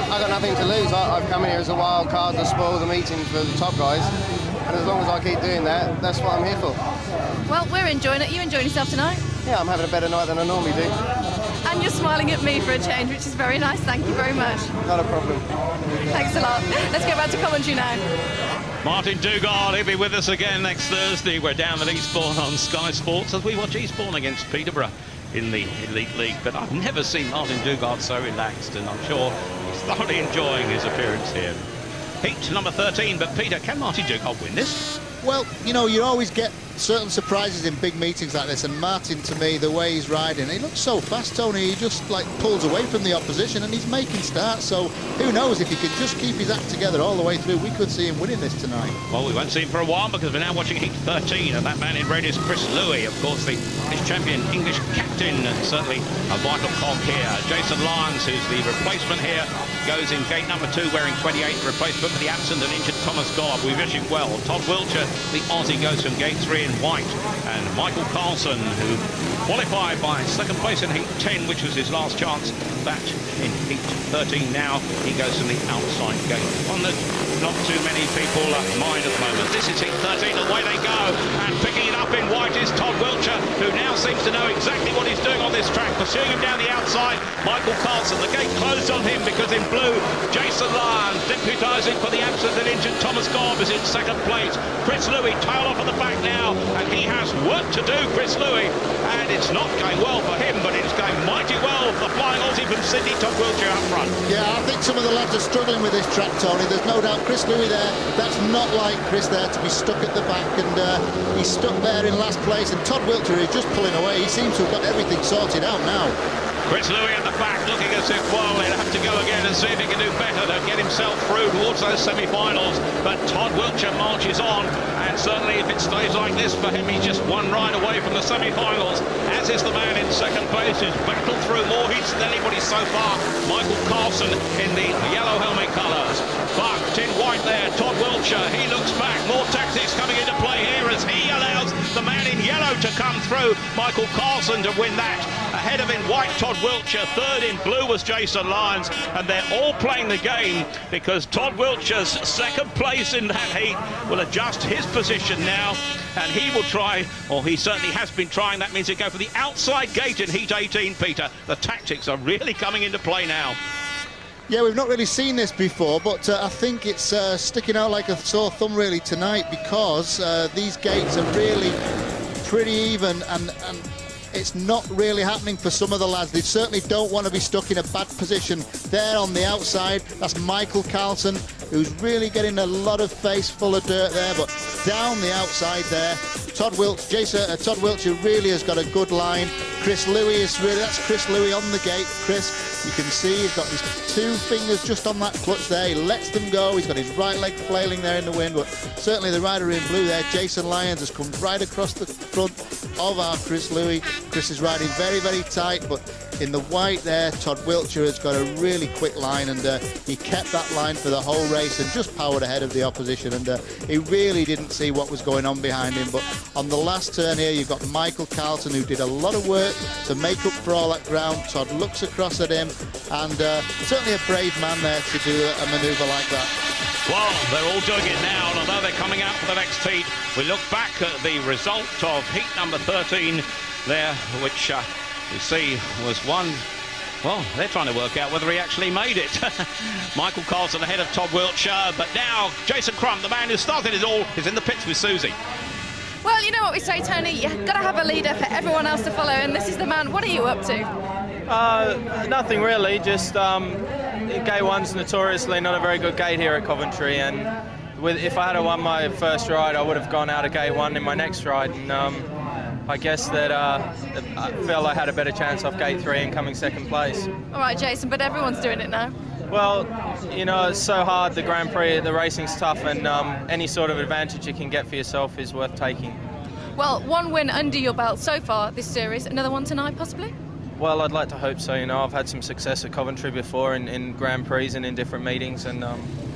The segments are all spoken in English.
I've got nothing to lose. I've come in here as a wild card to spoil the meeting for the top guys. And as long as I keep doing that, that's what I'm here for. Well, we're enjoying it. You enjoying yourself tonight? Yeah, I'm having a better night than I normally do. And you're smiling at me for a change, which is very nice. Thank you very much. Not a problem. Thanks a lot. Let's go back to Coventry now. Martin Dugard, he'll be with us again next Thursday. We're down at Eastbourne on Sky Sports as we watch Eastbourne against Peterborough in the Elite League. But I've never seen Martin Dugard so relaxed, and I'm sure he's thoroughly enjoying his appearance here. Heat number 13, but Peter, can Martin Dugard win this? Well, you know, you always get certain surprises in big meetings like this, and Martin, to me, the way he's riding, he looks so fast, Tony. He just like pulls away from the opposition and he's making starts, so who knows, if he can just keep his act together all the way through, we could see him winning this tonight. Well, we won't see him for a while because we're now watching Heat 13, and that man in red is Chris Louis, of course, the English champion, English captain, and certainly a vital cog here. Jason Lyons, who's the replacement here, goes in gate number 2 wearing 28, replacement for the absent and injured Thomas Gobb. We wish him well. Todd Wiltshire, the Aussie, goes from gate 3 in white. And Michael Carlson, who qualified by second place in Heat 10, which was his last chance, that in Heat 13 now, he goes from the outside gate. One that not too many people mind at the moment. This is Heat 13, away they go. And picking it up in white is Todd Wiltshire, who now seems to know exactly what he's doing on this track, pursuing him down the outside. Michael Carlson, the gate closed on him because in blue, Jason Lyons, deputising for the absent and injured Thomas Gobb, is in second place. Chris Louis tail off at the back now, and he has work to do, Chris Louis, and it's not going well for him, but it's going mighty well for the flying Aussie from Sydney, Todd Wiltshire up front. Yeah, I think some of the lads are struggling with this track, Tony. There's no doubt Chris Louis there. That's not like Chris there to be stuck at the back, and he's stuck there in last place, and Todd Wiltshire is just pulling away. He seems to have got everything sorted out now. Chris Louis at the back looking as if, well, he'll have to go again and see if he can do better to get himself through towards those semi-finals. But Todd Wiltshire marches on, and certainly if it stays like this for him, he's just one ride away from the semi-finals, as is the man in second place who's battled through more heats than anybody so far, Michael Carlson in the yellow helmet colours. But in white there, Todd Wiltshire, he looks back, more tactics coming into play here as he allows the man in yellow to come through, Michael Carlson, to win that. Ahead of in white, Todd Wiltshire, third in blue was Jason Lyons, and they're all playing the game because Todd Wiltshire's second place in that heat will adjust his position now, and he will try, or he certainly has been trying, that means he'll go for the outside gate in Heat 18, Peter. The tactics are really coming into play now. Yeah, we've not really seen this before, but I think it's sticking out like a sore thumb really tonight, because these gates are really pretty even, and it's not really happening for some of the lads. They certainly don't want to be stuck in a bad position there on the outside. That's Michael Carlson, who's really getting a lot of face full of dirt there, but down the outside there, Todd Wiltshire really has got a good line. Chris Louis is really, that's Chris Louis on the gate. Chris, you can see he's got his two fingers just on that clutch there. He lets them go. He's got his right leg flailing there in the wind, but certainly the rider in blue there, Jason Lyons, has come right across the front of our Chris Louis. Chris is riding very, very tight, but in the white there, Todd Wiltshire has got a really quick line, and he kept that line for the whole race and just powered ahead of the opposition, and he really didn't see what was going on behind him. But on the last turn here, you've got Michael Carlson, who did a lot of work to make up for all that ground. Todd looks across at him, and certainly a brave man there to do a manoeuvre like that. Well, they're all doing it now, and although they're coming out for the next heat, we look back at the result of heat number 13 there, which you see was one. Well, they're trying to work out whether he actually made it. Michael Carlson ahead of Todd Wiltshire, but now Jason Crump, the man who started it all, is in the pits with Susie. Well, you know what we say, Tony, you've got to have a leader for everyone else to follow, and this is the man. What are you up to? Nothing really, just gate one's notoriously not a very good gate here at Coventry, and if I had won my first ride, I would have gone out of gate one in my next ride, and I guess that I felt I had a better chance off gate 3 and coming second place. All right, Jason, but everyone's doing it now. Well, you know, it's so hard, the Grand Prix, the racing's tough, and any sort of advantage you can get for yourself is worth taking. Well, one win under your belt so far this series, another one tonight possibly? Well, I'd like to hope so. You know, I've had some success at Coventry before in Grand Prix and in different meetings, and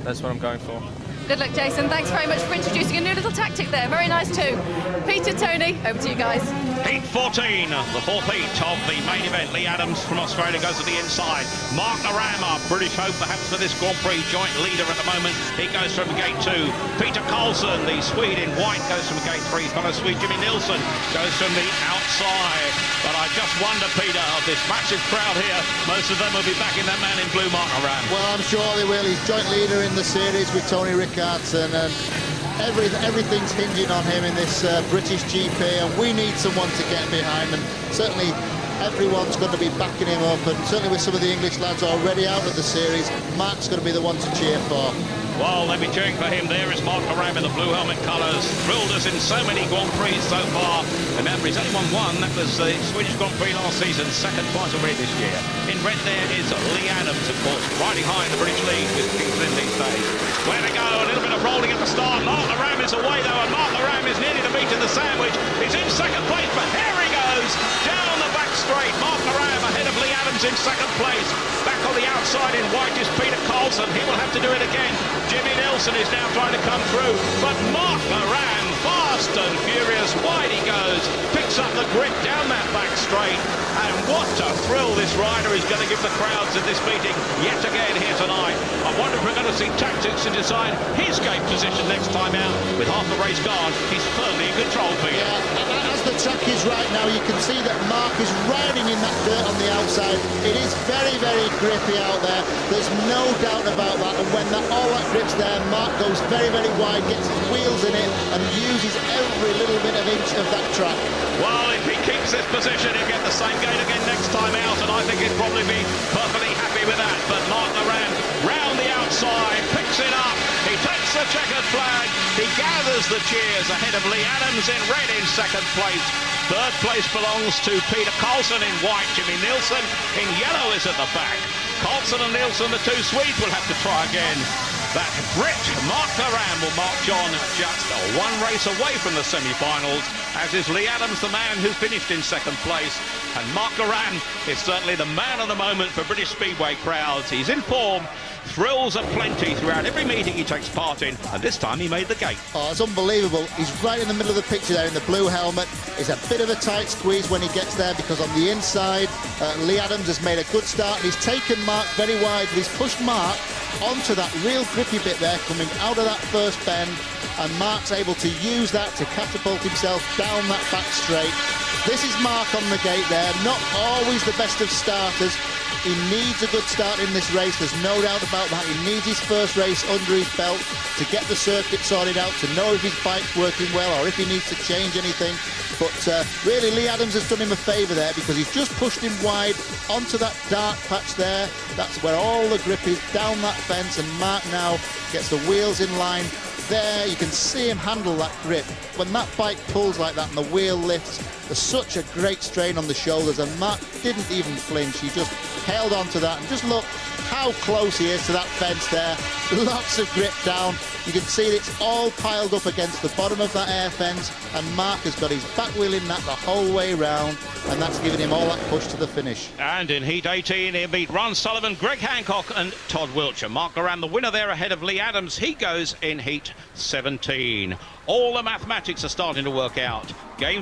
that's what I'm going for. Good luck, Jason. Thanks very much for introducing a new little tactic there. Very nice too. Peter, Tony, over to you guys. Heat 14, the fourth heat of the main event. Lee Adams from Australia goes to the inside. Mark Naram, our British hope perhaps for this Grand Prix joint leader at the moment. He goes from gate 2. Peter Carlson, the Swede in white, goes from gate 3. Fellow Swede Jimmy Nilsson goes from the outside. But I just wonder, Peter, of this massive crowd here, most of them will be backing that man in blue, Mark Naram. Well, I'm sure they will. He's joint leader in the series with Tony Rickardson, and everything's hinging on him in this British GP, and we need someone to get behind, and certainly everyone's going to be backing him up, and certainly with some of the English lads already out of the series, Mark's going to be the one to cheer for. Well, they'll be cheering for him. There is Mark Naram in the blue helmet colours. Thrilled us in so many Grand Prix so far. Remember, he's only won one. That was the Swedish Grand Prix last season. Second twice already this year. In red there is Lee Adams, of course, riding high in the British League with Kings Lynn these days. Where to go? A little bit of rolling at the start. Mark Naram is away, though, and Mark Naram is nearly the meat in the sandwich. He's in second place, but here he goes. Down the back straight. Mark Naram ahead of Lee Adams in second place. Back on the outside in white is Peter Carlson. He will have to do it again. Jimmy Nilsson is now trying to come through, but Mark Naram, fast and furious, wide he goes, picks up the grip down that back straight, and what a thrill this rider is going to give the crowds at this meeting yet again here tonight. I wonder if we're going to see tactics to decide his gate position next time out. With half the race gone, he's firmly in control, Peter. Yeah, as the track is right now, you can see that Mark is riding in that dirt on the outside. It is very, very grippy out there. There's no doubt about that, and when all that grip's there, Mark goes very, very wide, gets his wheels in it, and uses every little bit of inch of that track. Well, if he keeps this position, he'll get the same gate again next time out, and I think he'd probably be perfectly happy with that. But Mark Naram, round the outside, picks it up, he takes the checkered flag, he gathers the cheers ahead of Lee Adams in red in second place. Third place belongs to Peter Carlson in white. Jimmy Nilsson in yellow is at the back. Carlson and Nilsson, the two Swedes, will have to try again. That Brit, Mark Naram, will march on just one race away from the semi-finals, as is Lee Adams, the man who finished in second place. And Mark Naram is certainly the man of the moment for British Speedway crowds. He's in form, thrills are plenty throughout every meeting he takes part in, and this time he made the gate. Oh, it's unbelievable. He's right in the middle of the picture there in the blue helmet. It's a bit of a tight squeeze when he gets there, because on the inside, Lee Adams has made a good start, and he's taken Mark very wide, but he's pushed Mark onto that real grippy bit there, coming out of that first bend, and Mark's able to use that to catapult himself down that back straight. This is Mark on the gate there, not always the best of starters. He needs a good start in this race, there's no doubt about that. He needs his first race under his belt to get the circuit sorted out, to know if his bike's working well or if he needs to change anything. But really, Lee Adams has done him a favour there, because he's just pushed him wide onto that dark patch there. That's where all the grip is, down that fence, and Mark now gets the wheels in line. There, you can see him handle that grip. When that bike pulls like that and the wheel lifts, there's such a great strain on the shoulders, and Mark didn't even flinch. He just held on to that, and just look how close he is to that fence there. Lots of grip down. You can see it's all piled up against the bottom of that air fence, and Mark has got his back wheel in that the whole way round, and that's given him all that push to the finish. And in Heat 18, he'll beat Ron Sullivan, Greg Hancock and Todd Wiltshire. Mark Naram, the winner there ahead of Lee Adams. He goes in Heat 17. All the mathematics are starting to work out. Game